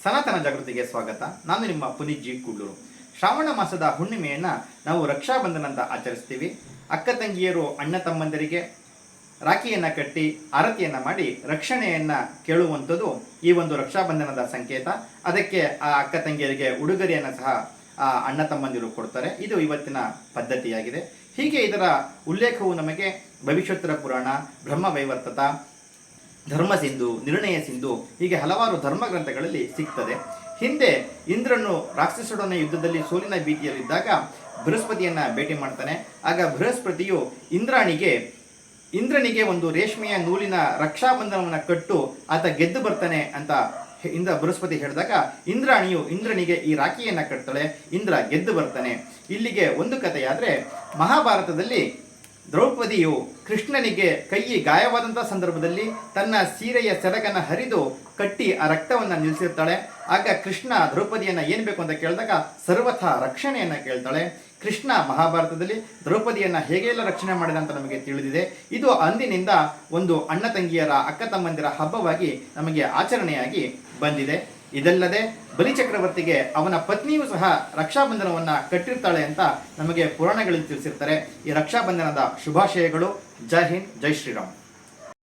ಸನಾತನ ಜಾಗೃತಿಗೆ ಸ್ವಾಗತ. ನಾನು ನಿಮ್ಮ ಪುನೀತ್ ಜಿ ಕೂಡ್ಲೂರು. ಶ್ರಾವಣ ಮಾಸದ ಹುಣ್ಣಿಮೆಯನ್ನು ನಾವು ರಕ್ಷಾಬಂಧನ ಅಂತ ಆಚರಿಸ್ತೀವಿ. ಅಕ್ಕ ತಂಗಿಯರು ಅಣ್ಣ ತಮ್ಮಂದರಿಗೆ ರಾಖಿಯನ್ನು ಕಟ್ಟಿ ಆರತಿಯನ್ನು ಮಾಡಿ ರಕ್ಷಣೆಯನ್ನು ಕೇಳುವಂಥದ್ದು ಈ ಒಂದು ರಕ್ಷಾಬಂಧನದ ಸಂಕೇತ. ಅದಕ್ಕೆ ಆ ಅಕ್ಕ ತಂಗಿಯರಿಗೆ ಉಡುಗೊರೆಯನ್ನು ಸಹ ಆ ಅಣ್ಣ ತಮ್ಮಂದಿರು ಕೊಡ್ತಾರೆ. ಇದು ಇವತ್ತಿನ ಪದ್ಧತಿಯಾಗಿದೆ. ಹೀಗೆ ಇದರ ಉಲ್ಲೇಖವು ನಮಗೆ ಭವಿಷ್ಯೋತ್ತರ ಪುರಾಣ, ಬ್ರಹ್ಮವೈವರ್ತತ, ಧರ್ಮ ಸಿಂಧು, ನಿರ್ಣಯ ಸಿಂಧು ಹೀಗೆ ಹಲವಾರು ಧರ್ಮ ಗ್ರಂಥಗಳಲ್ಲಿ ಸಿಗ್ತದೆ. ಹಿಂದೆ ಇಂದ್ರನು ರಾಕ್ಷಸರೊಡನೆ ಯುದ್ಧದಲ್ಲಿ ಸೋಲಿನ ಭೀತಿಯಲ್ಲಿದ್ದಾಗ ಬೃಹಸ್ಪತಿಯನ್ನು ಭೇಟಿ ಮಾಡ್ತಾನೆ. ಆಗ ಬೃಹಸ್ಪತಿಯು ಇಂದ್ರನಿಗೆ ಒಂದು ರೇಷ್ಮೆಯ ನೂಲಿನ ರಕ್ಷಾಬಂಧನವನ್ನು ಕಟ್ಟು ಆತ ಗೆದ್ದು ಬರ್ತಾನೆ ಅಂತ ಬೃಹಸ್ಪತಿ ಹೇಳಿದಾಗ ಇಂದ್ರಾಣಿಯು ಇಂದ್ರನಿಗೆ ಈ ರಾಖಿಯನ್ನು ಕಟ್ತಾಳೆ. ಇಂದ್ರ ಗೆದ್ದು ಬರ್ತಾನೆ. ಇಲ್ಲಿಗೆ ಒಂದು ಕಥೆಯಾದರೆ, ಮಹಾಭಾರತದಲ್ಲಿ ದ್ರೌಪದಿಯು ಕೃಷ್ಣನಿಗೆ ಕೈ ಗಾಯವಾದಂಥ ಸಂದರ್ಭದಲ್ಲಿ ತನ್ನ ಸೀರೆಯ ಸೆರಗನ್ನು ಹರಿದು ಕಟ್ಟಿ ಆ ರಕ್ತವನ್ನು ನಿಲ್ಲಿಸಿರ್ತಾಳೆ. ಆಗ ಕೃಷ್ಣ ದ್ರೌಪದಿಯನ್ನು ಏನು ಬೇಕು ಅಂತ ಕೇಳಿದಾಗ ಸರ್ವಥ ರಕ್ಷಣೆಯನ್ನು ಕೇಳ್ತಾಳೆ. ಕೃಷ್ಣ ಮಹಾಭಾರತದಲ್ಲಿ ದ್ರೌಪದಿಯನ್ನು ಹೇಗೆಲ್ಲ ರಕ್ಷಣೆ ಮಾಡಿದ ಅಂತ ನಮಗೆ ತಿಳಿದಿದೆ. ಇದು ಅಂದಿನಿಂದ ಒಂದು ಅಣ್ಣ ತಂಗಿಯರ, ಅಕ್ಕ ತಮ್ಮಂದಿರ ಹಬ್ಬವಾಗಿ ನಮಗೆ ಆಚರಣೆಯಾಗಿ ಬಂದಿದೆ. ಇದಲ್ಲದೆ ಬಲಿಚಕ್ರವರ್ತಿಗೆ ಅವನ ಪತ್ನಿಯೂ ಸಹ ರಕ್ಷಾಬಂಧನವನ್ನು ಕಟ್ಟಿರ್ತಾಳೆ ಅಂತ ನಮಗೆ ಪುರಾಣಗಳಲ್ಲಿ ತಿಳಿಸಿರ್ತಾರೆ. ಈ ರಕ್ಷಾಬಂಧನದ ಶುಭಾಶಯಗಳು. ಜೈ ಹಿಂದ್, ಜೈ ಶ್ರೀರಾಮ್.